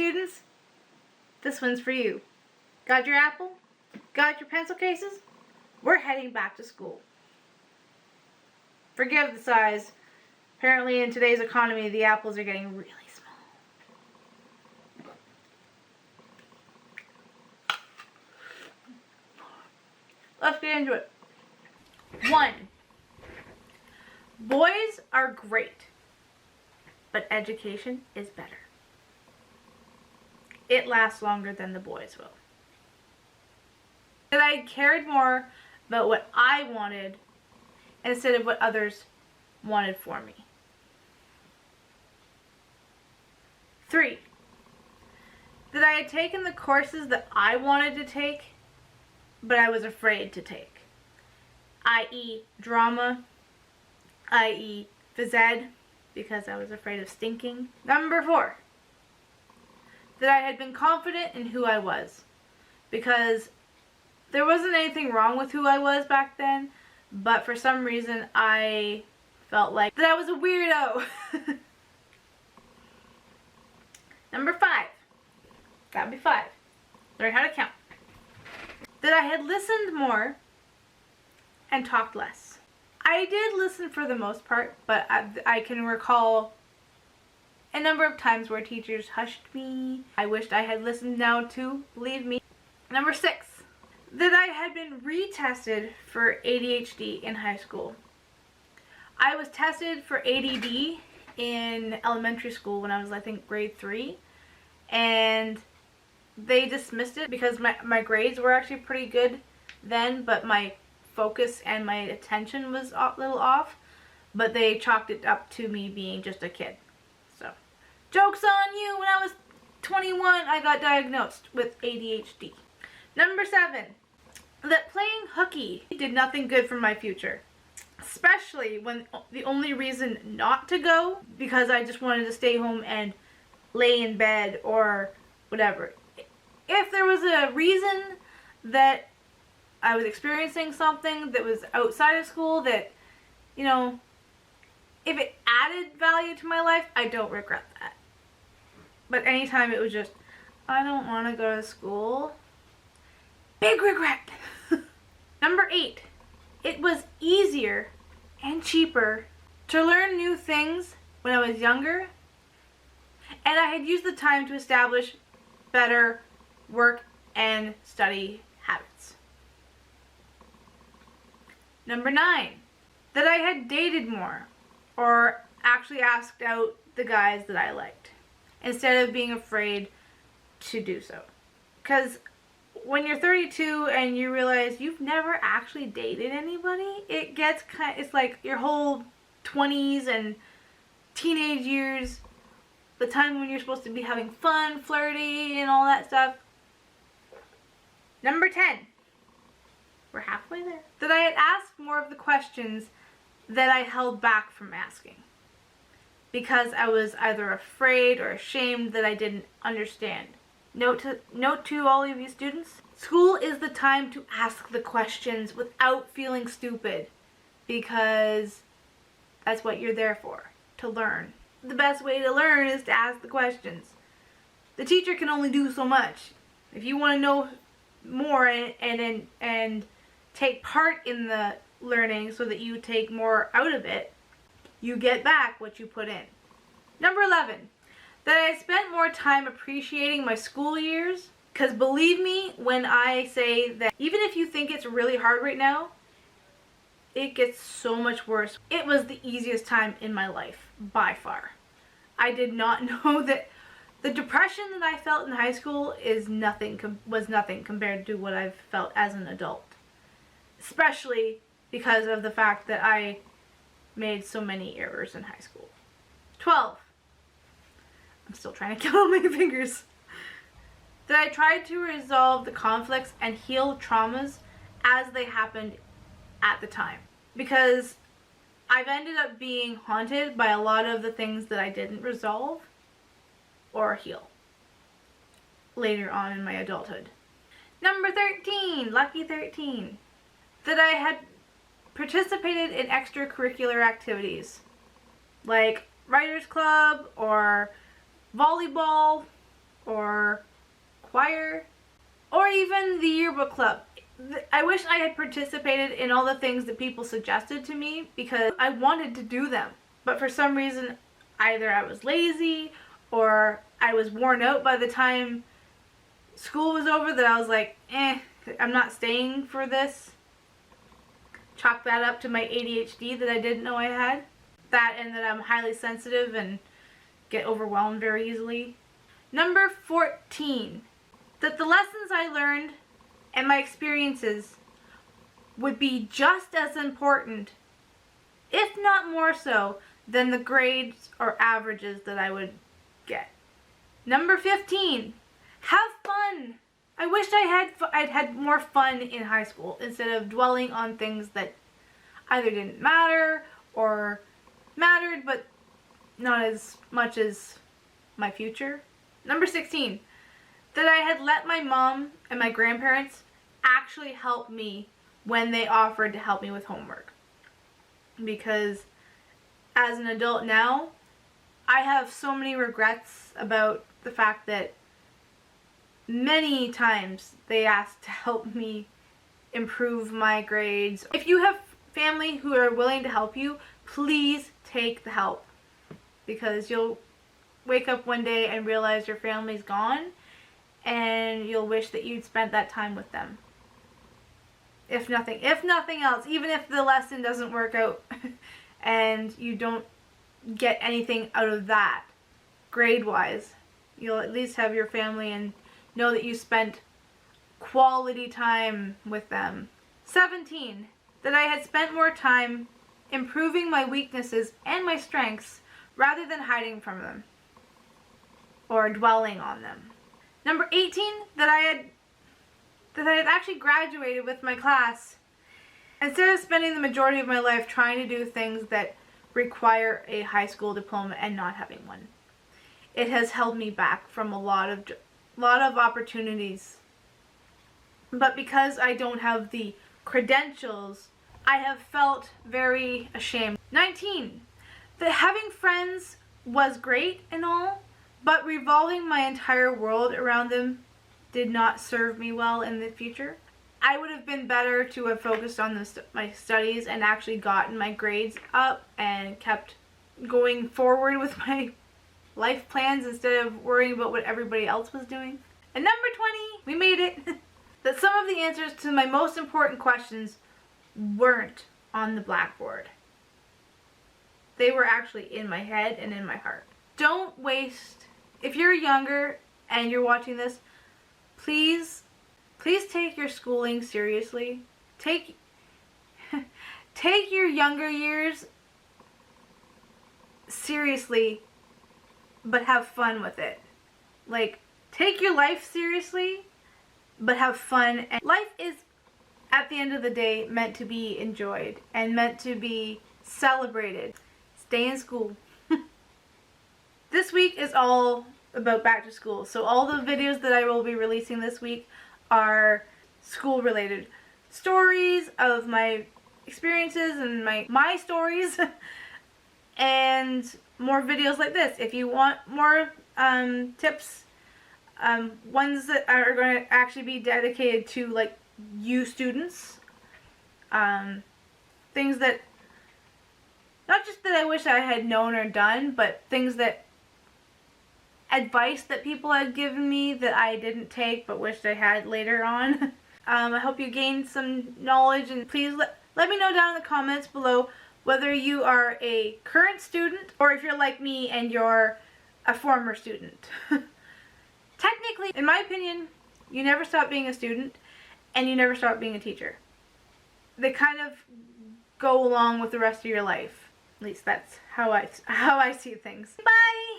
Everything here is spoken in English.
students, this one's for you. Got your apple? Got your pencil cases? We're heading back to school. Forgive the size. Apparently in today's economy, the apples are getting really small. Let's get into it. 1. Boys are great, but education is better. It lasts longer than the boys will. That I cared more about what I wanted instead of what others wanted for me. 3. That I had taken the courses that I wanted to take, but I was afraid to take, i.e. drama, i.e. phys ed, because I was afraid of stinking. 4. That I had been confident in who I was, because there wasn't anything wrong with who I was back then, but for some reason I felt like that I was a weirdo. 5. That'd be 5. Learn how to count. That I had listened more and talked less. I did listen for the most part, but I can recall a number of times where teachers hushed me. I wished I had listened now too, believe me. 6. That I had been retested for ADHD in high school. I was tested for ADD in elementary school when I was, I think, grade 3, and they dismissed it because my grades were actually pretty good then, but my focus and my attention was a little off, but they chalked it up to me being just a kid. So, joke's on you. When I was 21, I got diagnosed with ADHD. 7. That playing hooky did nothing good for my future, especially when the only reason not to go because I just wanted to stay home and lay in bed or whatever. If there was a reason that I was experiencing something that was outside of school that, you know, if it added value to my life, I don't regret that. But anytime it was just, I don't want to go to school, big regret. 8. It was easier and cheaper to learn new things when I was younger, and I had used the time to establish better work and study habits. 9. That I had dated more, or actually asked out the guys that I liked, instead of being afraid to do so. Because when you're 32 and you realize you've never actually dated anybody, it gets it's like your whole 20s and teenage years, the time when you're supposed to be having fun, flirty, and all that stuff. 10. We're halfway there. That I had asked more of the questions that I held back from asking, because I was either afraid or ashamed that I didn't understand. Note to all of you students, school is the time to ask the questions without feeling stupid, because that's what you're there for, to learn. The best way to learn is to ask the questions. The teacher can only do so much. If you want to know more and take part in the learning so that you take more out of it, you get back what you put in. 11. That I spent more time appreciating my school years, because believe me when I say that even if you think it's really hard right now, it gets so much worse. It was the easiest time in my life, by far. I did not know that the depression that I felt in high school was nothing compared to what I've felt as an adult. Especially because of the fact that I made so many errors in high school. 12. I'm still trying to count on my fingers. That I tried to resolve the conflicts and heal traumas as they happened at the time. Because I've ended up being haunted by a lot of the things that I didn't resolve or heal later on in my adulthood. 13, lucky 13. That I had participated in extracurricular activities like writers club or volleyball or choir, or even the yearbook club. I wish I had participated in all the things that people suggested to me because I wanted to do them. But for some reason, either I was lazy or I was worn out by the time school was over that I was like, I'm not staying for this. Chalk that up to my ADHD that I didn't know I had. That and that I'm highly sensitive and get overwhelmed very easily. Number 14, that the lessons I learned and my experiences would be just as important, if not more so, than the grades or averages that I would get. Number 15, have fun. I wished I'd had more fun in high school instead of dwelling on things that either didn't matter or mattered but not as much as my future. Number 16, that I had let my mom and my grandparents actually help me when they offered to help me with homework. Because as an adult now, I have so many regrets about the fact that many times they asked to help me improve my grades. If you have family who are willing to help you, please take the help. Because you'll wake up one day and realize your family's gone and you'll wish that you'd spent that time with them. If nothing else, even if the lesson doesn't work out and you don't get anything out of that grade-wise, you'll at least have your family and know that you spent quality time with them. 17, that I had spent more time improving my weaknesses and my strengths rather than hiding from them or dwelling on them. Number 18, that I had actually graduated with my class instead of spending the majority of my life trying to do things that require a high school diploma and not having one. It has held me back from a lot of opportunities. But because I don't have the credentials, I have felt very ashamed. 19, that having friends was great and all, but revolving my entire world around them did not serve me well in the future. I would have been better to have focused on my studies and actually gotten my grades up and kept going forward with my life plans instead of worrying about what everybody else was doing. And number 20, we made it, that some of the answers to my most important questions weren't on the blackboard. They were actually in my head and in my heart. Don't waste, if you're younger and you're watching this, please take your schooling seriously. Take your younger years seriously, but have fun with it. Like, take your life seriously, but have fun. And life is, at the end of the day, meant to be enjoyed and meant to be celebrated. Stay in school. This week is all about back to school. So all the videos that I will be releasing this week are school related stories of my experiences and my stories and more videos like this. If you want more tips, ones that are going to actually be dedicated to like you students, things that not just that I wish I had known or done, but things that advice that people had given me that I didn't take but wished I had later on. I hope you gained some knowledge, and please let me know down in the comments below whether you are a current student or if you're like me and you're a former student. Technically, in my opinion, you never stop being a student and you never stop being a teacher. They kind of go along with the rest of your life. At least that's how I see things. Bye!